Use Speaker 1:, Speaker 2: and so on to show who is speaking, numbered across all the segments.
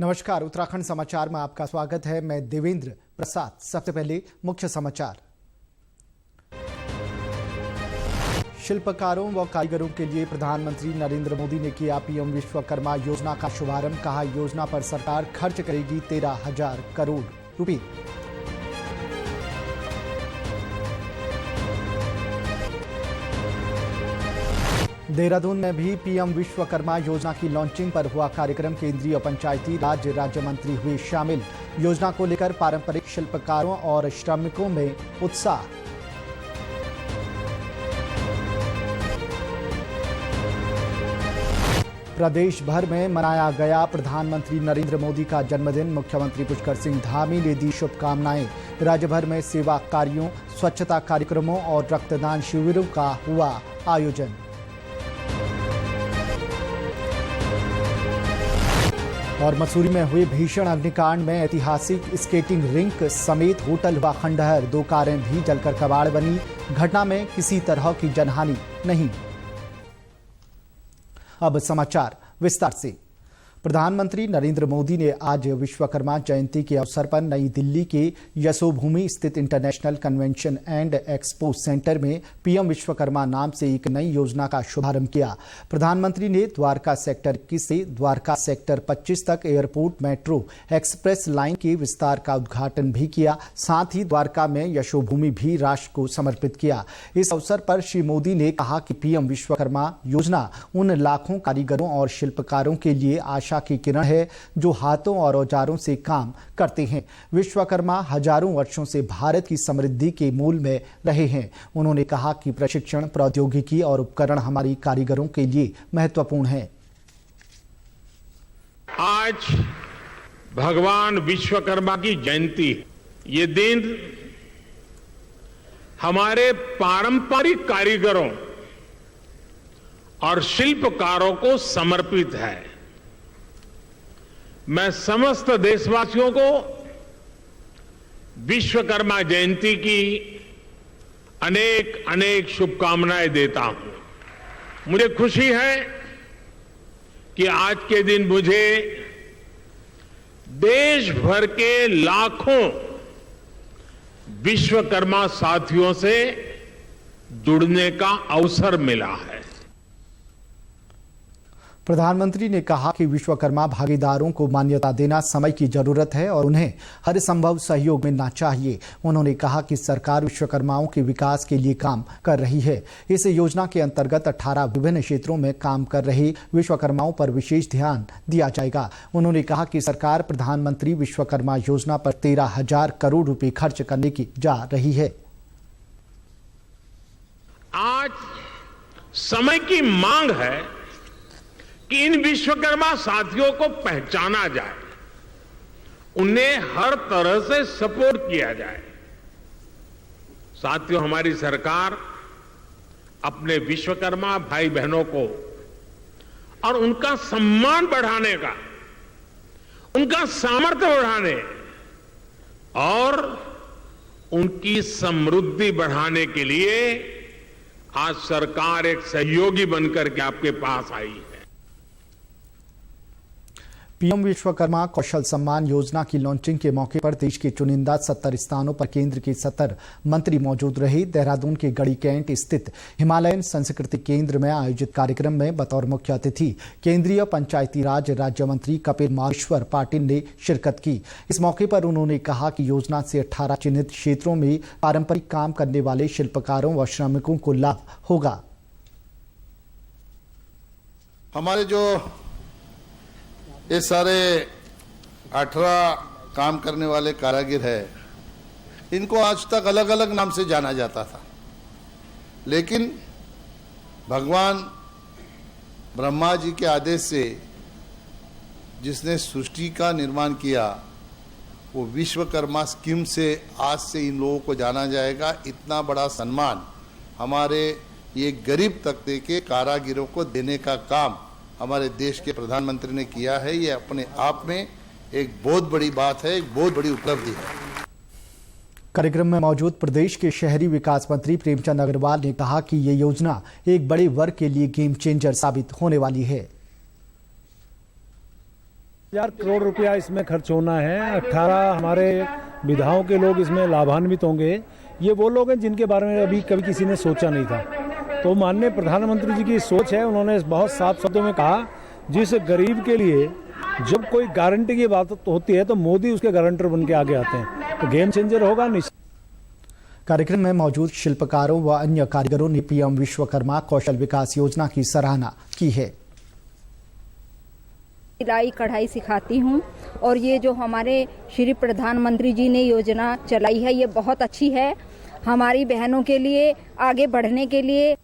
Speaker 1: नमस्कार, उत्तराखंड समाचार में आपका स्वागत है। मैं देवेंद्र प्रसाद। सबसे पहले मुख्य समाचार। शिल्पकारों व कारीगरों के लिए प्रधानमंत्री नरेंद्र मोदी ने किया पीएम विश्वकर्मा योजना का शुभारंभ। कहा, योजना पर सरकार खर्च करेगी 13,000 करोड़ रुपए। देहरादून में भी पीएम विश्वकर्मा योजना की लॉन्चिंग पर हुआ कार्यक्रम। केंद्रीय पंचायती राज राज्य मंत्री हुए शामिल। योजना को लेकर पारंपरिक शिल्पकारों और श्रमिकों में उत्साह। प्रदेश भर में मनाया गया प्रधानमंत्री नरेंद्र मोदी का जन्मदिन। मुख्यमंत्री पुष्कर सिंह धामी ने दी शुभकामनाएं। राज्य भर में सेवा कार्यों, स्वच्छता कार्यक्रमों और रक्तदान शिविरों का हुआ आयोजन। और मसूरी में हुए भीषण अग्निकांड में ऐतिहासिक स्केटिंग रिंक समेत होटल हुआ खंडहर। 2 कारें भी जलकर कबाड़ बनी। घटना में किसी तरह की जनहानि नहीं। अब समाचार विस्तार से। प्रधानमंत्री नरेंद्र मोदी ने आज विश्वकर्मा जयंती के अवसर पर नई दिल्ली के यशोभूमि स्थित international convention and expo centre में पीएम विश्वकर्मा नाम से एक नई योजना का शुभारंभ किया। प्रधानमंत्री ने द्वारका सेक्टर 21 से द्वारका सेक्टर 25 तक एयरपोर्ट मेट्रो एक्सप्रेस लाइन के विस्तार का उद्घाटन भी किया। साथ ही द्वारका में यशोभूमि भी राष्ट्र को समर्पित किया। इस अवसर पर श्री मोदी ने कहा कि पीएम विश्वकर्मा योजना उन लाखों कारीगरों और शिल्पकारों के लिए आशा की किरण है जो हाथों और औजारों से काम करते हैं। विश्वकर्मा हजारों वर्षों से भारत की समृद्धि के मूल में रहे हैं। उन्होंने कहा कि प्रशिक्षण, प्रौद्योगिकी और उपकरण हमारी कारीगरों के लिए महत्वपूर्ण है।
Speaker 2: आज भगवान विश्वकर्मा की जयंती। ये दिन हमारे पारंपरिक कारीगरों और शिल्पकारों को समर्पित है। मैं समस्त देशवासियों को विश्वकर्मा जयंती की अनेक अनेक शुभकामनाएं देता हूं। मुझे खुशी है कि आज के दिन मुझे देश भर के लाखों विश्वकर्मा साथियों से जुड़ने का अवसर मिला है।
Speaker 1: प्रधानमंत्री ने कहा कि विश्वकर्मा भागीदारों को मान्यता देना समय की जरूरत है और उन्हें हर संभव सहयोग मिलना चाहिए। उन्होंने कहा कि सरकार विश्वकर्माओं के विकास के लिए काम कर रही है। इस योजना के अंतर्गत 18 विभिन्न क्षेत्रों में काम कर रहे विश्वकर्माओं पर विशेष ध्यान दिया जाएगा। उन्होंने कहा कि सरकार प्रधानमंत्री विश्वकर्मा योजना पर 13,000 करोड़ रुपए खर्च करने की जा रही है।
Speaker 2: आज समय की मांग है कि इन विश्वकर्मा साथियों को पहचाना जाए, उन्हें हर तरह से सपोर्ट किया जाए। साथियों, हमारी सरकार अपने विश्वकर्मा भाई बहनों को और उनका सम्मान बढ़ाने का, उनका सामर्थ्य बढ़ाने और उनकी समृद्धि बढ़ाने के लिए आज सरकार एक सहयोगी बनकर के आपके पास आई है।
Speaker 1: पीएम विश्वकर्मा कौशल सम्मान योजना की लॉन्चिंग के मौके पर देश के चुनिंदा 70 स्थानों पर केंद्र के 70 मंत्री मौजूद रहे। देहरादून के गढ़ी कैंट स्थित हिमालयन संस्कृति केंद्र में आयोजित कार्यक्रम में बतौर मुख्य अतिथि केंद्रीय पंचायती राज राज्य मंत्री कपिल माहेश्वर पाटिल ने शिरकत की। इस मौके पर उन्होंने कहा कि योजना से 18 चिन्हित क्षेत्रों में पारंपरिक काम करने वाले शिल्पकारों व श्रमिकों को लाभ होगा।
Speaker 3: हमारे जो ये सारे 18 काम करने वाले कारीगर है, इनको आज तक अलग अलग नाम से जाना जाता था, लेकिन भगवान ब्रह्मा जी के आदेश से जिसने सृष्टि का निर्माण किया, वो विश्वकर्मा स्कीम से आज से इन लोगों को जाना जाएगा। इतना बड़ा सम्मान हमारे ये गरीब तबके के कारीगरों को देने का काम हमारे देश के प्रधानमंत्री ने किया है। ये अपने आप में एक बहुत बड़ी बात है, एक बहुत बड़ी उपलब्धि है।
Speaker 1: कार्यक्रम में मौजूद प्रदेश के शहरी विकास मंत्री प्रेमचंद अग्रवाल ने कहा कि ये योजना एक बड़े वर्ग के लिए गेम चेंजर साबित होने वाली है।
Speaker 4: 1000 करोड़ रुपया इसमें खर्च होना है। 18 हमारे विधाओं के लोग इसमें लाभान्वित होंगे। ये वो लोग हैं जिनके बारे में अभी कभी किसी ने सोचा नहीं था। तो माननीय प्रधानमंत्री जी की सोच है, उन्होंने बहुत साफ शब्दों में कहा जिस गरीब के लिए जब कोई गारंटी की बात होती है तो मोदी उसके गारंटर बन के आगे आते हैं। तो गेम चेंजर होगा निश्चित।
Speaker 1: कार्यक्रम में मौजूद शिल्पकारों व अन्य कारीगरों ने पीएम विश्वकर्मा कौशल विकास योजना की सराहना की है।
Speaker 5: सिलाई कढ़ाई सिखाती हूँ और ये जो हमारे श्री प्रधानमंत्री जी ने योजना चलाई है ये बहुत अच्छी है हमारी बहनों के लिए आगे बढ़ने के लिए।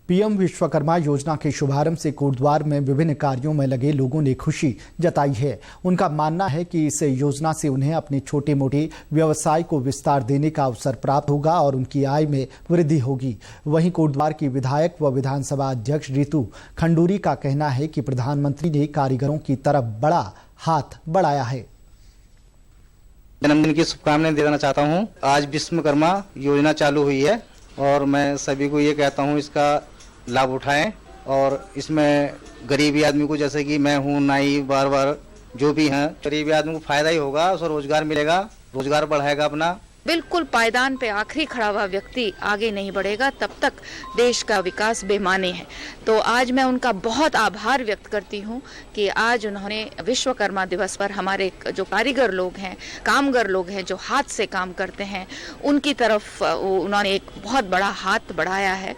Speaker 1: पीएम विश्वकर्मा योजना के शुभारंभ से कोटद्वार में विभिन्न कार्यों में लगे लोगों ने खुशी जताई है। उनका मानना है कि इस योजना से उन्हें अपने छोटे मोटे व्यवसाय को विस्तार देने का अवसर प्राप्त होगा और उनकी आय में वृद्धि होगी। वहीं कोटद्वार की विधायक व विधानसभा अध्यक्ष रितु खंडूरी का कहना है कि प्रधानमंत्री ने कारीगरों की तरफ बड़ा हाथ बढ़ाया है।
Speaker 6: जन्मदिन की शुभकामनाएं देना चाहता हूँ। आज विश्वकर्मा योजना चालू हुई है और मैं सभी को ये कहता हूँ इसका लाभ उठाएं और इसमें गरीबी आदमी को, जैसे कि मैं हूँ नाई बार जो भी हैं, गरीबी आदमी को फायदा ही होगा, उसको रोजगार मिलेगा, रोजगार बढ़ाएगा अपना।
Speaker 7: बिल्कुल पायदान पे आखिरी खड़ा हुआ व्यक्ति आगे नहीं बढ़ेगा तब तक देश का विकास बेमानी है। तो आज मैं उनका बहुत आभार व्यक्त करती हूँ कि आज उन्होंने विश्वकर्मा दिवस पर हमारे जो कारीगर लोग हैं, कामगर लोग हैं, जो हाथ से काम करते हैं, उनकी तरफ उन्होंने एक बहुत बड़ा हाथ बढ़ाया है।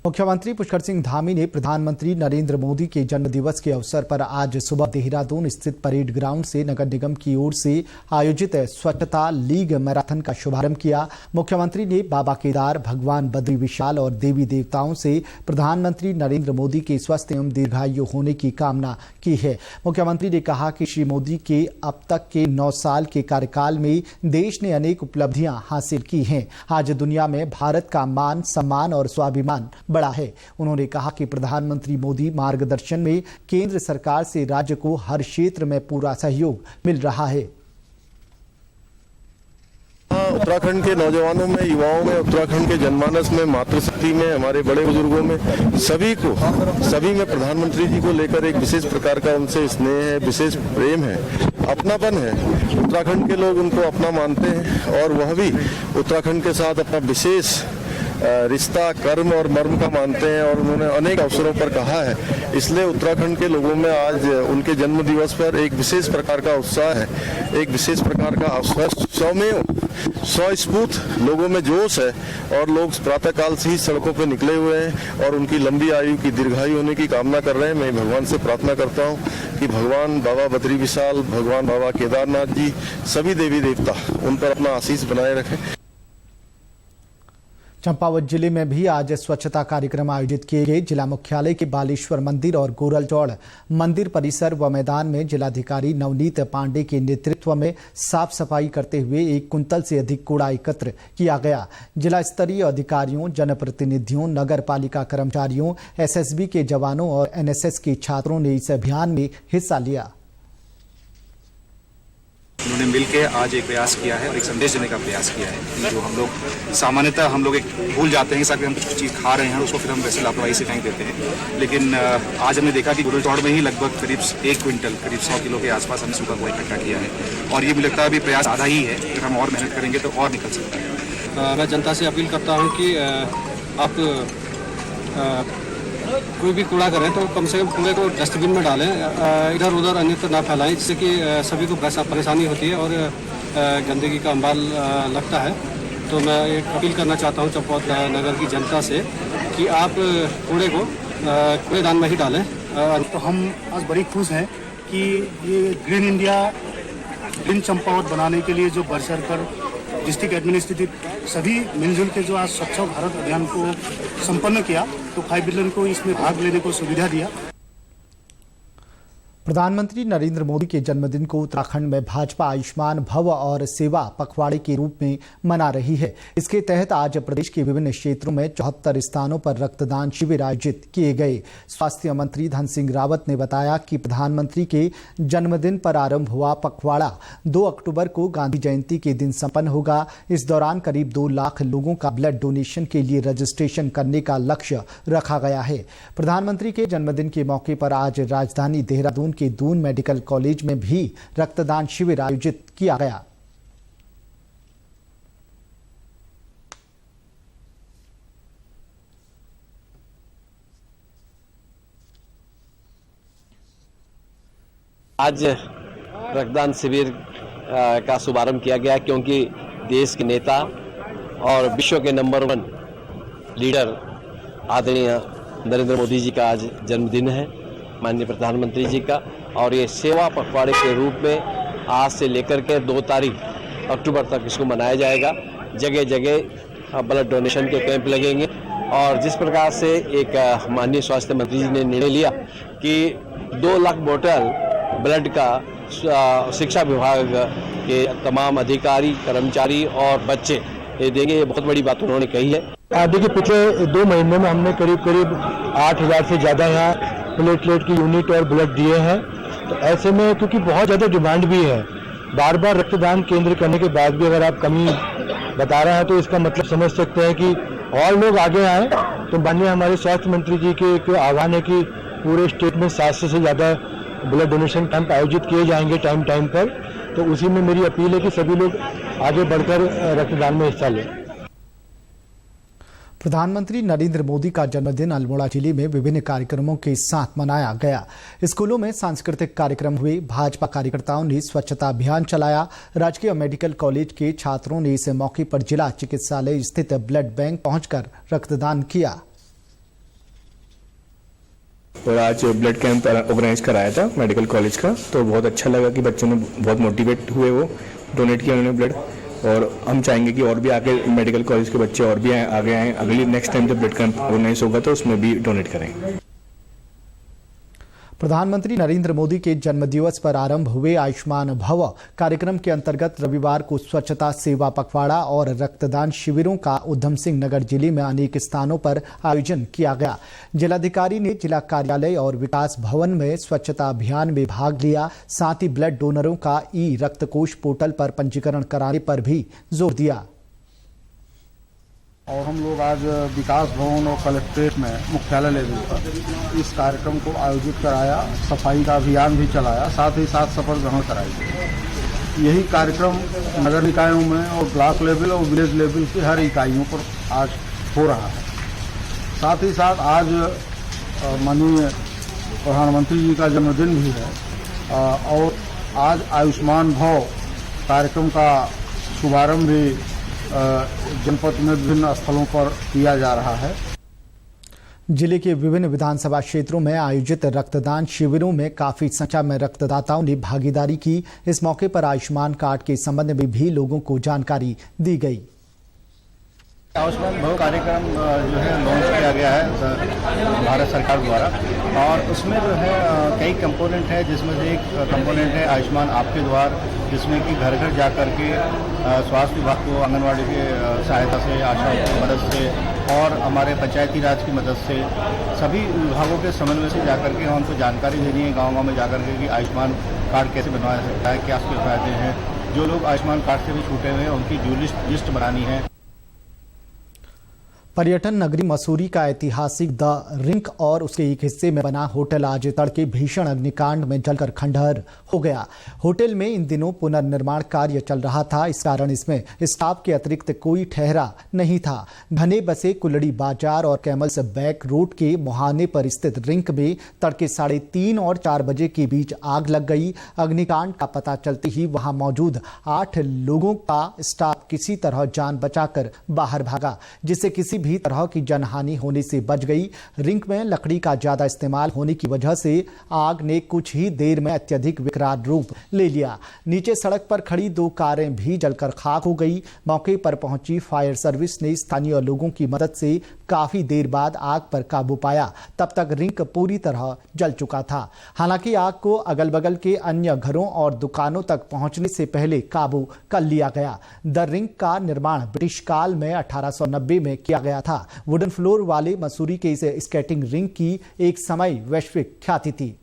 Speaker 1: मुख्यमंत्री पुष्कर सिंह धामी ने प्रधानमंत्री नरेंद्र मोदी के जन्मदिवस के अवसर पर आज सुबह देहरादून स्थित परेड ग्राउंड से नगर निगम की ओर से आयोजित स्वच्छता लीग मैराथन का शुभारंभ किया। मुख्यमंत्री ने बाबा केदार, भगवान बद्री विशाल और देवी देवताओं से प्रधानमंत्री नरेंद्र मोदी के स्वस्थ एवं दीर्घायु होने की कामना की है। मुख्यमंत्री ने कहा कि श्री मोदी के अब तक के 9 साल के कार्यकाल में देश ने अनेक उपलब्धियां हासिल की हैं। आज दुनिया में भारत का मान, सम्मान और स्वाभिमान बड़ा है। उन्होंने कहा कि प्रधानमंत्री मोदी मार्गदर्शन में केंद्र सरकार से राज्य को हर क्षेत्र में पूरा सहयोग मिल रहा है।
Speaker 8: उत्तराखंड के नौजवानों में, युवाओं में, उत्तराखंड के जनमानस में, मातृशक्ति में, हमारे बड़े बुजुर्गों में, सभी में प्रधानमंत्री जी को लेकर एक विशेष प्रकार का उनसे स्नेह है, विशेष प्रेम है, अपनापन है। उत्तराखंड के लोग उनको अपना मानते हैं और वह भी उत्तराखंड के साथ अपना विशेष रिश्ता, कर्म और मर्म का मानते हैं और उन्होंने अनेक अवसरों पर कहा है। इसलिए उत्तराखंड के लोगों में आज उनके जन्म दिवस पर एक विशेष प्रकार का उत्साह है, एक विशेष प्रकार का स्वस्फूर्त लोगों में जोश है और लोग प्रातःकाल से ही सड़कों पर निकले हुए हैं और उनकी लंबी आयु की, दीर्घायु होने की कामना कर रहे हैं। मैं भगवान से प्रार्थना करता हूँ कि भगवान बाबा बद्री विशाल, भगवान बाबा केदारनाथ जी, सभी देवी देवता उन पर अपना आशीष बनाए रखें।
Speaker 1: चंपावत जिले में भी आज स्वच्छता कार्यक्रम आयोजित किए गए। जिला मुख्यालय के बालेश्वर मंदिर और गोरलचौड़ मंदिर परिसर व मैदान में जिलाधिकारी नवनीत पांडे के नेतृत्व में साफ सफाई करते हुए 1 कुंतल से अधिक कूड़ा एकत्र किया गया। जिला स्तरीय अधिकारियों, जनप्रतिनिधियों, नगर पालिका कर्मचारियों, एसएसबी के जवानों और एनएसएस के छात्रों ने इस अभियान में हिस्सा लिया।
Speaker 9: उन्होंने मिलकर आज एक प्रयास किया है और एक संदेश देने का प्रयास किया है। जो हम लोग सामान्यतः एक भूल जाते हैं कि हम कुछ चीज़ खा रहे हैं उसको फिर हम वैसे लापरवाही से फेंक देते हैं, लेकिन आज हमने देखा कि गोरलचौड़ में ही लगभग करीब 1 क्विंटल, करीब 100 किलो के आसपास हमने सूखा कूड़ा इकट्ठा किया है और ये मुझे लगता है अभी प्रयास आधा ही है। अगर हम और मेहनत करेंगे तो और निकल सकता है।
Speaker 10: मैं जनता से अपील करता हूँ कि आप कोई भी कूड़ा करें तो कम से कम कूड़े को डस्टबिन में डालें, इधर उधर अन्यत्र ना फैलाएं, जिससे कि सभी को परेशानी होती है और गंदगी का अंबाल लगता है। तो मैं एक अपील करना चाहता हूं चंपावत नगर की जनता से कि आप कूड़े को कूड़ेदान में ही डालें।
Speaker 11: तो हम आज बड़ी खुश हैं कि ये ग्रीन इंडिया, ग्रीन चंपावत बनाने के लिए जो बढ़-चढ़ कर डिस्ट्रिक्ट एडमिनिस्ट्रेटिव सभी मिलजुल के जो आज स्वच्छ भारत अभियान को संपन्न किया, तो 5 बिलियन को इसमें भाग लेने को सुविधा दिया।
Speaker 1: प्रधानमंत्री नरेंद्र मोदी के जन्मदिन को उत्तराखंड में भाजपा आयुष्मान भव और सेवा पखवाड़े के रूप में मना रही है। इसके तहत आज प्रदेश के विभिन्न क्षेत्रों में 74 स्थानों पर रक्तदान शिविर आयोजित किए गए। स्वास्थ्य मंत्री धन सिंह रावत ने बताया कि प्रधानमंत्री के जन्मदिन पर आरंभ हुआ पखवाड़ा 2 अक्टूबर को गांधी जयंती के दिन संपन्न होगा। इस दौरान करीब 2 लाख लोगों का ब्लड डोनेशन के लिए रजिस्ट्रेशन करने का लक्ष्य रखा गया है। प्रधानमंत्री के जन्मदिन के मौके पर आज राजधानी देहरादून के दून मेडिकल कॉलेज में भी रक्तदान शिविर आयोजित किया गया।
Speaker 12: आज रक्तदान शिविर का शुभारंभ किया गया क्योंकि देश के नेता और विश्व के नंबर 1 लीडर आदरणीय नरेंद्र मोदी जी का आज जन्मदिन है, माननीय प्रधानमंत्री जी का। और ये सेवा पखवाड़े के रूप में आज से लेकर के 2 अक्टूबर तक इसको मनाया जाएगा। जगह जगह ब्लड डोनेशन के कैंप लगेंगे और जिस प्रकार से एक माननीय स्वास्थ्य मंत्री जी ने निर्णय लिया कि 2 लाख बोतल ब्लड का शिक्षा विभाग के तमाम अधिकारी, कर्मचारी और बच्चे ये देंगे, ये बहुत बड़ी बात उन्होंने कही है।
Speaker 13: देखिए, पिछले 2 महीनों में हमने करीब 8,000 से ज़्यादा यहाँ प्लेटलेट की यूनिट और ब्लड दिए हैं। तो ऐसे में क्योंकि बहुत ज़्यादा डिमांड भी है, बार बार रक्तदान केंद्र करने के बाद भी अगर आप कमी बता रहे हैं तो इसका मतलब समझ सकते हैं कि और लोग आगे आए। तो माननीय हमारे स्वास्थ्य मंत्री जी के एक आह्वान है कि पूरे स्टेट में 700 से ज़्यादा ब्लड डोनेशन कैंप आयोजित किए जाएंगे टाइम पर। तो उसी में मेरी अपील है कि सभी लोग आगे बढ़कर रक्तदान में हिस्सा लें।
Speaker 1: प्रधानमंत्री नरेंद्र मोदी का जन्मदिन अल्मोड़ा जिले में विभिन्न कार्यक्रमों के साथ मनाया गया। स्कूलों में सांस्कृतिक कार्यक्रम हुए, भाजपा कार्यकर्ताओं ने स्वच्छता अभियान चलाया। राजकीय मेडिकल कॉलेज के छात्रों ने इस मौके पर जिला चिकित्सालय स्थित ब्लड बैंक पहुंचकर रक्तदान किया।
Speaker 14: और आज ब्लड कैंप ऑर्गेनाइज कराया था मेडिकल कॉलेज का, तो बहुत अच्छा लगा कि बच्चों ने बहुत मोटिवेट हुए, वो डोनेट किया उन्होंने ब्लड। और हम चाहेंगे कि और भी आगे मेडिकल कॉलेज के बच्चे और भी आगे आएँ। अगली नेक्स्ट टाइम जब ब्लड कैंप ऑर्गेनाइज होगा तो उसमें भी डोनेट करें।
Speaker 1: प्रधानमंत्री नरेंद्र मोदी के जन्मदिवस पर आरंभ हुए आयुष्मान भव कार्यक्रम के अंतर्गत रविवार को स्वच्छता, सेवा पखवाड़ा और रक्तदान शिविरों का उधम सिंह नगर जिले में अनेक स्थानों पर आयोजन किया गया। जिलाधिकारी ने जिला कार्यालय और विकास भवन में स्वच्छता अभियान में भाग लिया। साथ ही ब्लड डोनरों का रक्त कोष पोर्टल पर पंजीकरण कराने पर भी जोर दिया।
Speaker 15: और हम लोग आज विकास भवन और कलेक्ट्रेट में मुख्यालय लेवल पर इस कार्यक्रम को आयोजित कराया, सफाई का अभियान भी चलाया, साथ ही साथ शपथ ग्रहण कराई गई। यही कार्यक्रम नगर निकायों में और ब्लॉक लेवल और विलेज लेवल की हर इकाइयों पर आज हो रहा है। साथ ही साथ आज माननीय प्रधानमंत्री जी का जन्मदिन भी है और आज आयुष्मान भव कार्यक्रम का शुभारंभ भी जनपद में विभिन्न स्थलों पर किया जा रहा है।
Speaker 1: जिले के विभिन्न विधानसभा क्षेत्रों में आयोजित रक्तदान शिविरों में काफी संख्या में रक्तदाताओं ने भागीदारी की। इस मौके पर आयुष्मान कार्ड के संबंध में भी लोगों को जानकारी दी गई।
Speaker 16: आयुष्मान भव कार्यक्रम जो है लॉन्च किया गया है भारत सरकार द्वारा, और उसमें जो है कई कंपोनेंट है, जिसमें से एक कंपोनेंट है आयुष्मान आपके द्वार, जिसमें कि घर घर जा कर के स्वास्थ्य विभाग को आंगनवाड़ी की सहायता से, आशा की मदद से और हमारे पंचायती राज की मदद से सभी विभागों के समन्वय से जाकर के हमको जानकारी देनी है गाँव-गाँव में जाकर के कि आयुष्मान कार्ड कैसे बनवाया सकता है, क्या उसके फायदे हैं। जो लोग आयुष्मान कार्ड से भी छूटे हुए हैं उनकी ड्यू लिस्ट बनानी है।
Speaker 1: पर्यटन नगरी मसूरी का ऐतिहासिक द रिंक और उसके एक हिस्से में बना होटल आज तड़के भीषण अग्निकांड में जलकर खंडहर हो गया। होटल में इन दिनों पुनर्निर्माण कार्य चल रहा था, इस कारण इसमें स्टाफ के अतिरिक्त कोई ठहरा नहीं था। घने बसे कुलड़ी बाजार और कैमल्स बैक रोड के मुहाने पर स्थित रिंक में तड़के 3:30 और 4 बजे के बीच आग लग गई। अग्निकांड का पता चलते ही वहां मौजूद 8 लोगों का स्टाफ किसी तरह जान बचाकर बाहर भागा, जिससे किसी भी भी तरह की जनहानि होने से बच गई। रिंग में लकड़ी का ज्यादा इस्तेमाल होने की वजह से आग ने कुछ ही देर में अत्यधिक विकराल रूप ले लिया। नीचे सड़क पर खड़ी 2 कारें भी जलकर खाक हो गई। मौके पर पहुंची फायर सर्विस ने स्थानीय लोगों की मदद से काफी देर बाद आग पर काबू पाया। तब तक रिंग पूरी तरह जल चुका था। हालांकि आग को अगल बगल के अन्य घरों और दुकानों तक पहुंचने से पहले काबू कर लिया गया। द रिंग का निर्माण ब्रिटिश काल में 1890 में किया गया था। वुडन फ्लोर वाले मसूरी के इस स्केटिंग रिंग की एक समय वैश्विक ख्याति थी।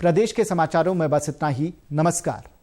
Speaker 1: प्रदेश के समाचारों में बस इतना ही। नमस्कार।